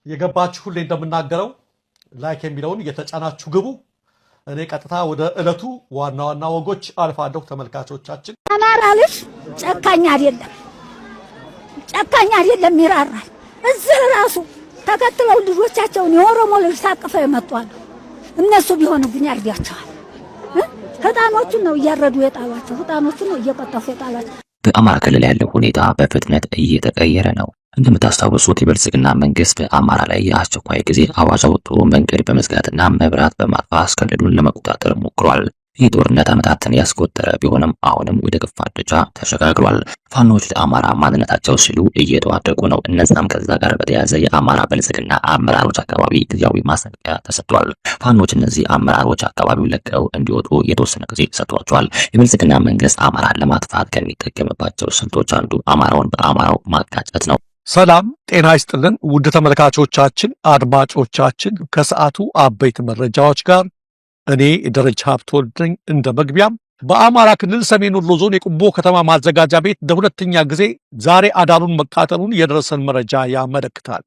የገባችሁ ሁሌ እንደምናገረው ላይክ የሚለውን እየተጫናችሁ ግቡ። እኔ ቀጥታ ወደ ዕለቱ ዋና ዋና ወጎች አልፋለሁ። ተመልካቾቻችን አማራ ልጅ ጨካኝ አይደለም፣ ይራራል። እዚህ ራሱ ተከትለው ልጆቻቸውን የኦሮሞ ልጅ ታቅፈው ይመጣሉ። እነሱ ቢሆኑ ግን ያርዳቸዋል። ህፃኖቹን ነው እያረዱ የጣሏቸው፣ ህፃኖቹን ነው እየቀጠፉ የጣሏቸው። በአማራ ክልል ያለው ሁኔታ በፍጥነት እየተቀየረ ነው። እንደምታስታውሱት የብልጽግና መንግስት በአማራ ላይ የአስቸኳይ ጊዜ አዋጅ አውጥቶ መንገድ በመዝጋትና መብራት በማጥፋት ክልሉን ለመቆጣጠር ሞክሯል። ይህ ጦርነት ዓመታትን ያስቆጠረ ቢሆንም አሁንም ወደ ከፋ ደረጃ ተሸጋግሯል። ፋኖች ለአማራ ማንነታቸው ሲሉ እየተዋደቁ ነው። እነዛም ከዛ ጋር በተያያዘ የአማራ ብልጽግና አመራሮች አካባቢ ጊዜያዊ ማስጠንቀቂያ ተሰጥቷል። ፋኖች እነዚህ አመራሮች አካባቢው ለቀው እንዲወጡ የተወሰነ ጊዜ ሰጥቷቸዋል። የብልጽግና መንግስት አማራን ለማጥፋት ከሚጠቀምባቸው ስልቶች አንዱ አማራውን በአማራው ማጋጨት ነው። ሰላም ጤና ይስጥልን ውድ ተመልካቾቻችን፣ አድማጮቻችን ከሰዓቱ አበይት መረጃዎች ጋር እኔ ደረጃ ሀብተወልድ ነኝ። እንደ መግቢያም በአማራ ክልል ሰሜን ወሎ ዞን የቁቦ ከተማ ማዘጋጃ ቤት ለሁለተኛ ጊዜ ዛሬ አዳሩን መቃጠሉን የደረሰን መረጃ ያመለክታል።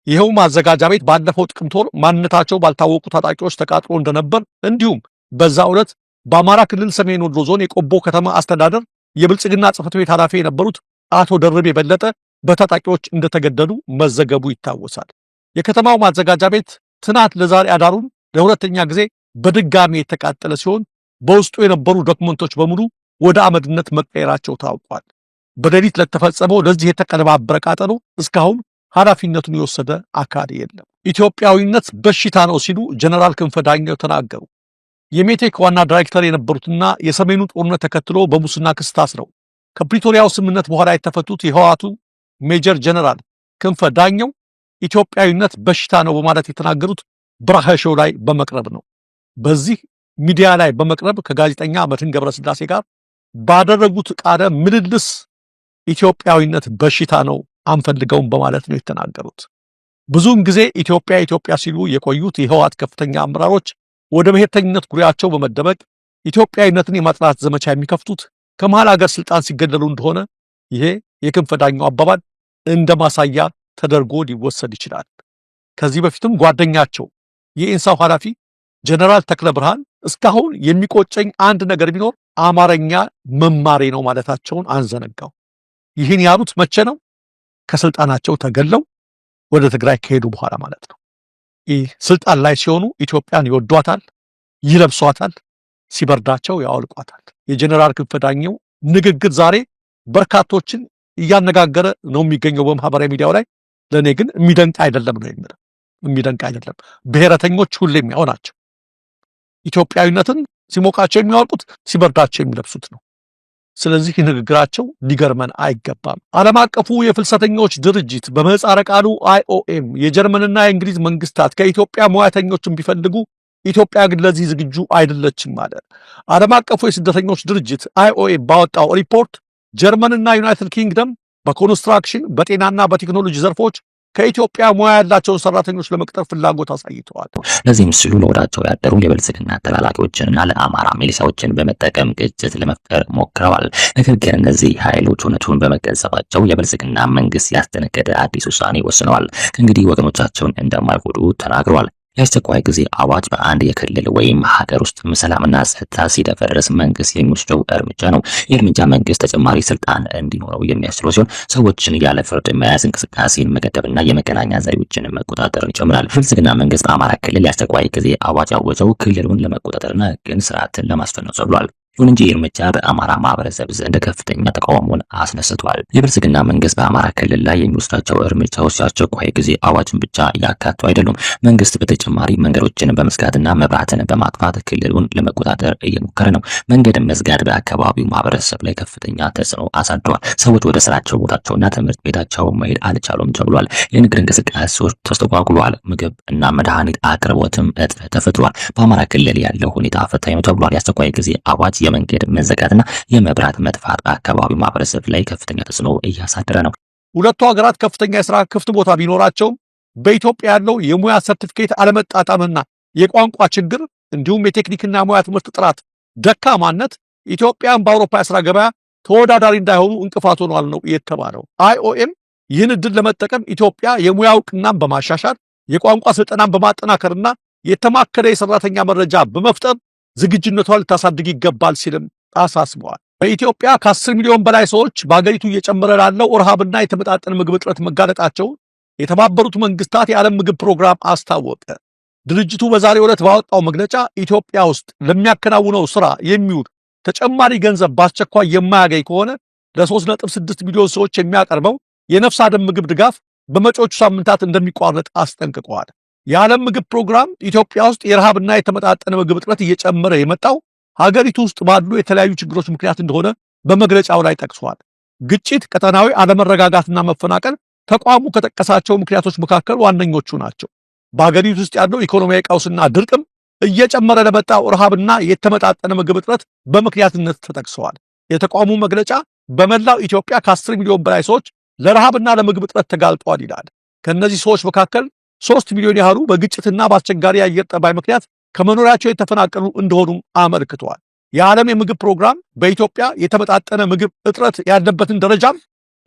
ይኸው ማዘጋጃ ቤት ባለፈው ጥቅምት ወር ማንነታቸው ባልታወቁ ታጣቂዎች ተቃጥሎ እንደነበር እንዲሁም በዛ ዕለት በአማራ ክልል ሰሜን ወሎ ዞን የቁቦ ከተማ አስተዳደር የብልጽግና ጽሕፈት ቤት ኃላፊ የነበሩት አቶ ደርቤ በለጠ በታጣቂዎች እንደተገደሉ መዘገቡ ይታወሳል። የከተማው ማዘጋጃ ቤት ትናንት ለዛሬ አዳሩን ለሁለተኛ ጊዜ በድጋሚ የተቃጠለ ሲሆን በውስጡ የነበሩ ዶክመንቶች በሙሉ ወደ አመድነት መቀየራቸው ታውቋል። በሌሊት ለተፈጸመው ለዚህ የተቀነባበረ ቃጠሎ እስካሁን ኃላፊነቱን የወሰደ አካል የለም። ኢትዮጵያዊነት በሽታ ነው ሲሉ ጀነራል ክንፈ ዳኘው ተናገሩ። የሜቴክ ዋና ዳይሬክተር የነበሩትና የሰሜኑ ጦርነት ተከትሎ በሙስና ክስ ታስረው ከፕሪቶሪያው ስምምነት በኋላ የተፈቱት የህወሓቱ ሜጀር ጀነራል ክንፈ ዳኘው ኢትዮጵያዊነት በሽታ ነው በማለት የተናገሩት ብርሃ ሾው ላይ በመቅረብ ነው። በዚህ ሚዲያ ላይ በመቅረብ ከጋዜጠኛ መድህን ገብረስላሴ ጋር ባደረጉት ቃለ ምልልስ ኢትዮጵያዊነት በሽታ ነው አንፈልገውም በማለት ነው የተናገሩት። ብዙውን ጊዜ ኢትዮጵያ ሲሉ የቆዩት የህወሓት ከፍተኛ አመራሮች ወደ ብሔርተኝነት ጉሪያቸው በመደበቅ ኢትዮጵያዊነትን የማጥራት ዘመቻ የሚከፍቱት ከመሃል ሀገር ስልጣን ሲገደሉ እንደሆነ ይሄ የክንፈ ዳኘው አባባል እንደ ማሳያ ተደርጎ ሊወሰድ ይችላል። ከዚህ በፊትም ጓደኛቸው የኢንሳው ኃላፊ ጀነራል ተክለ ብርሃን እስካሁን የሚቆጨኝ አንድ ነገር ቢኖር አማርኛ መማሬ ነው ማለታቸውን አንዘነጋው። ይህን ያሉት መቼ ነው? ከስልጣናቸው ተገለው ወደ ትግራይ ከሄዱ በኋላ ማለት ነው። ይህ ስልጣን ላይ ሲሆኑ ኢትዮጵያን ይወዷታል፣ ይለብሷታል፣ ሲበርዳቸው ያወልቋታል። የጀነራል ክንፈ ዳኘው ንግግር ዛሬ በርካቶችን እያነጋገረ ነው የሚገኘው በማህበራዊ ሚዲያው ላይ። ለእኔ ግን የሚደንቅ አይደለም ነው የሚለው። የሚደንቅ አይደለም። ብሔረተኞች ሁሌም ያው ናቸው። ኢትዮጵያዊነትን ሲሞቃቸው የሚያወልቁት፣ ሲበርዳቸው የሚለብሱት ነው። ስለዚህ ንግግራቸው ሊገርመን አይገባም። ዓለም አቀፉ የፍልሰተኞች ድርጅት በምህጻረ ቃሉ IOM የጀርመንና የእንግሊዝ መንግስታት ከኢትዮጵያ ሙያተኞችን ቢፈልጉ ኢትዮጵያ ግን ለዚህ ዝግጁ አይደለችም አለ። ዓለም አቀፉ የስደተኞች ድርጅት IOM ባወጣው ሪፖርት ጀርመንና ዩናይትድ ኪንግደም በኮንስትራክሽን በጤናና በቴክኖሎጂ ዘርፎች ከኢትዮጵያ ሙያ ያላቸውን ሰራተኞች ለመቅጠር ፍላጎት አሳይተዋል። ለዚህም ሲሉ ለወዳቸው ያደሩ የብልጽግና ተላላኪዎችንና ለአማራ ሚሊሻዎችን በመጠቀም ግጭት ለመፍጠር ሞክረዋል። ነገር ግን እነዚህ ኃይሎች እውነቱን በመገንዘባቸው የብልጽግና መንግስት ያስደነገጠ አዲስ ውሳኔ ወስነዋል። ከእንግዲህ ወገኖቻቸውን እንደማይጎዱ ተናግረዋል። የአስቸኳይ ጊዜ አዋጅ በአንድ የክልል ወይም ሀገር ውስጥ ሰላምና ጸጥታ ሲደፈርስ መንግስት የሚወስደው እርምጃ ነው። ይህ እርምጃ መንግስት ተጨማሪ ስልጣን እንዲኖረው የሚያስችለው ሲሆን ሰዎችን ያለ ፍርድ መያዝ፣ እንቅስቃሴን መገደብና የመገናኛ ዘዴዎችን መቆጣጠርን ይጨምራል። ብልጽግና መንግስት በአማራ ክልል የአስቸኳይ ጊዜ አዋጅ ያወጀው ክልሉን ለመቆጣጠርና ሕግን ስርዓትን ለማስፈን ነው ተብሏል። ይሁን እንጂ እርምጃ በአማራ ማህበረሰብ ዘንድ ከፍተኛ ተቃውሞን አስነስቷል። የብልጽግና መንግስት በአማራ ክልል ላይ የሚወስዳቸው እርምጃዎች የአስቸኳይ ጊዜ አዋጅን ብቻ ያካቱ አይደሉም። መንግስት በተጨማሪ መንገዶችን በመዝጋትና መብራትን በማጥፋት ክልሉን ለመቆጣጠር እየሞከረ ነው። መንገድ መዝጋት በአካባቢው ማህበረሰብ ላይ ከፍተኛ ተጽዕኖ አሳድሯል። ሰዎች ወደ ስራቸው ቦታቸውና ትምህርት ቤታቸው መሄድ አልቻሉም ተብሏል። የንግድ እንቅስቃሴዎች ተስተጓጉሏል። ምግብ እና መድኃኒት አቅርቦትም እጥረት ተፈጥሯል። በአማራ ክልል ያለው ሁኔታ ፈታኝ ነው ተብሏል። የአስቸኳይ ጊዜ አዋጅ የመንገድ መዘጋትና የመብራት መጥፋት በአካባቢው ማህበረሰብ ላይ ከፍተኛ ተጽዕኖ እያሳደረ ነው። ሁለቱ ሀገራት ከፍተኛ የሥራ ክፍት ቦታ ቢኖራቸውም በኢትዮጵያ ያለው የሙያ ሰርቲፊኬት አለመጣጣምና የቋንቋ ችግር እንዲሁም የቴክኒክና ሙያ ትምህርት ጥራት ደካማነት ኢትዮጵያን በአውሮፓ የሥራ ገበያ ተወዳዳሪ እንዳይሆኑ እንቅፋት ሆኗል ነው የተባለው። IOM ይህን እድል ለመጠቀም ኢትዮጵያ የሙያ እውቅናን በማሻሻል የቋንቋ ስልጠናን በማጠናከርና የተማከለ የሰራተኛ መረጃ በመፍጠር ዝግጁነቷን ልታሳድግ ይገባል ሲልም አሳስበዋል። በኢትዮጵያ ከ10 ሚሊዮን በላይ ሰዎች በአገሪቱ እየጨመረ ላለው ረሃብና የተመጣጠነ ምግብ እጥረት መጋለጣቸውን የተባበሩት መንግስታት የዓለም ምግብ ፕሮግራም አስታወቀ። ድርጅቱ በዛሬው ዕለት ባወጣው መግለጫ ኢትዮጵያ ውስጥ ለሚያከናውነው ስራ የሚውል ተጨማሪ ገንዘብ በአስቸኳይ የማያገኝ ከሆነ ለ3.6 ሚሊዮን ሰዎች የሚያቀርበው የነፍስ አድን ምግብ ድጋፍ በመጪዎቹ ሳምንታት እንደሚቋረጥ አስጠንቅቀዋል። የዓለም ምግብ ፕሮግራም ኢትዮጵያ ውስጥ የረሃብና የተመጣጠነ ምግብ እጥረት እየጨመረ የመጣው ሀገሪቱ ውስጥ ባሉ የተለያዩ ችግሮች ምክንያት እንደሆነ በመግለጫው ላይ ጠቅሷል። ግጭት፣ ቀጠናዊ አለመረጋጋትና መፈናቀል ተቋሙ ከጠቀሳቸው ምክንያቶች መካከል ዋነኞቹ ናቸው። በሀገሪቱ ውስጥ ያለው ኢኮኖሚያዊ ቀውስና ድርቅም እየጨመረ ለመጣው ረሃብና የተመጣጠነ ምግብ እጥረት በምክንያትነት ተጠቅሰዋል። የተቋሙ መግለጫ በመላው ኢትዮጵያ ከ10 ሚሊዮን በላይ ሰዎች ለረሃብና ለምግብ እጥረት ተጋልጠዋል ይላል። ከእነዚህ ሰዎች መካከል 3 ሚሊዮን ያህሉ በግጭትና በአስቸጋሪ የአየር ጠባይ ምክንያት ከመኖሪያቸው የተፈናቀሉ እንደሆኑም አመልክተዋል። የዓለም የምግብ ፕሮግራም በኢትዮጵያ የተመጣጠነ ምግብ እጥረት ያለበትን ደረጃም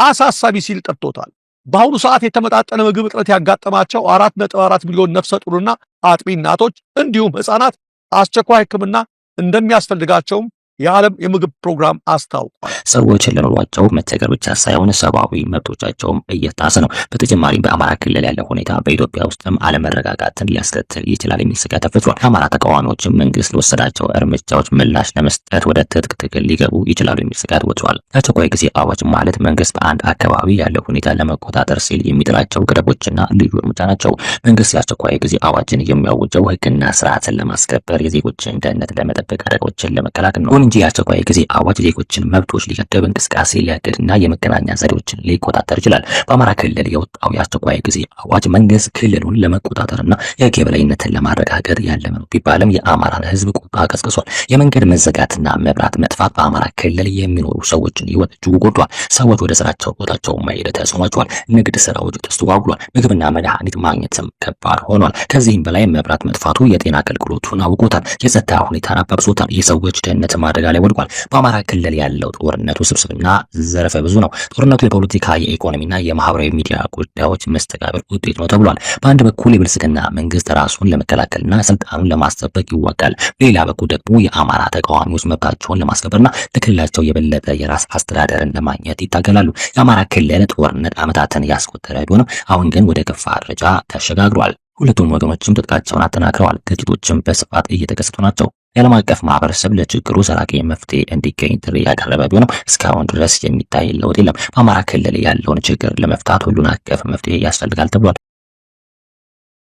አሳሳቢ ሲል ጠርቶታል። በአሁኑ ሰዓት የተመጣጠነ ምግብ እጥረት ያጋጠማቸው 4.4 ሚሊዮን ነፍሰ ጡርና አጥቢ እናቶች እንዲሁም ሕፃናት አስቸኳይ ሕክምና እንደሚያስፈልጋቸውም የዓለም የምግብ ፕሮግራም አስታውቋል። ሰዎች ለኑሯቸው መቸገር ብቻ ሳይሆን ሰብአዊ መብቶቻቸውም እየተጣሰ ነው። በተጨማሪም በአማራ ክልል ያለው ሁኔታ በኢትዮጵያ ውስጥም አለመረጋጋትን ሊያስከትል ይችላል የሚል ስጋት ተፈጥሯል። የአማራ ተቃዋሚዎችም መንግስት ለወሰዳቸው እርምጃዎች ምላሽ ለመስጠት ወደ ትጥቅ ትግል ሊገቡ ይችላሉ የሚል ስጋት ወጥቷል። የአስቸኳይ ጊዜ አዋጅ ማለት መንግስት በአንድ አካባቢ ያለው ሁኔታ ለመቆጣጠር ሲል የሚጥላቸው ገደቦችና ልዩ እርምጃ ናቸው። መንግስት የአስቸኳይ ጊዜ አዋጅን የሚያውጀው ህግና ስርዓትን ለማስከበር፣ የዜጎችን ደህንነት ለመጠበቅ፣ አደጋዎችን ለመከላከል ነው እንጂ የአስቸኳይ ጊዜ አዋጅ ዜጎችን መብቶች ሊገድብ፣ እንቅስቃሴ ሊያግድና የመገናኛ ዘዴዎችን ሊቆጣጠር ይችላል። በአማራ ክልል የወጣው የአስቸኳይ ጊዜ አዋጅ መንግስት ክልሉን ለመቆጣጠርና የህግ የበላይነትን ለማረጋገጥ ያለመ ነው ቢባልም የአማራን ህዝብ ቁጣ ቀስቅሷል። የመንገድ መዘጋትና መብራት መጥፋት በአማራ ክልል የሚኖሩ ሰዎችን ህይወት እጅጉ ጎድቷል። ሰዎች ወደ ስራቸው ቦታቸው መሄድ ተስኗቸዋል። ንግድ ስራዎች ተስተጓጉሏል። ምግብና መድኃኒት ማግኘትም ከባድ ሆኗል። ከዚህም በላይ መብራት መጥፋቱ የጤና አገልግሎቱን አውቆታል። የጸጥታ ሁኔታን አባብሶታል። የሰዎች ደህንነት አደጋ ላይ ወድቋል። በአማራ ክልል ያለው ጦርነቱ ውስብስብና ዘርፈ ብዙ ነው። ጦርነቱ የፖለቲካ የኢኮኖሚና የማህበራዊ ሚዲያ ጉዳዮች መስተጋብር ውጤት ነው ተብሏል። በአንድ በኩል የብልጽግና መንግስት ራሱን ለመከላከልና ስልጣኑን ለማስጠበቅ ይዋጋል። በሌላ በኩል ደግሞ የአማራ ተቃዋሚዎች መብታቸውን ለማስከበርና ለክልላቸው የበለጠ የራስ አስተዳደርን ለማግኘት ይታገላሉ። የአማራ ክልል ጦርነት ዓመታትን ያስቆጠረ ቢሆንም አሁን ግን ወደ ከፋ ደረጃ ተሸጋግሯል። ሁለቱም ወገኖችም ትጥቃቸውን አጠናክረዋል። ግጭቶችም በስፋት እየተከሰቱ ናቸው። የዓለም አቀፍ ማህበረሰብ ለችግሩ ዘላቂ መፍትሄ እንዲገኝ ጥሪ ያቀረበ ቢሆንም እስካሁን ድረስ የሚታይ ለውጥ የለም። በአማራ ክልል ያለውን ችግር ለመፍታት ሁሉን አቀፍ መፍትሄ ያስፈልጋል ተብሏል።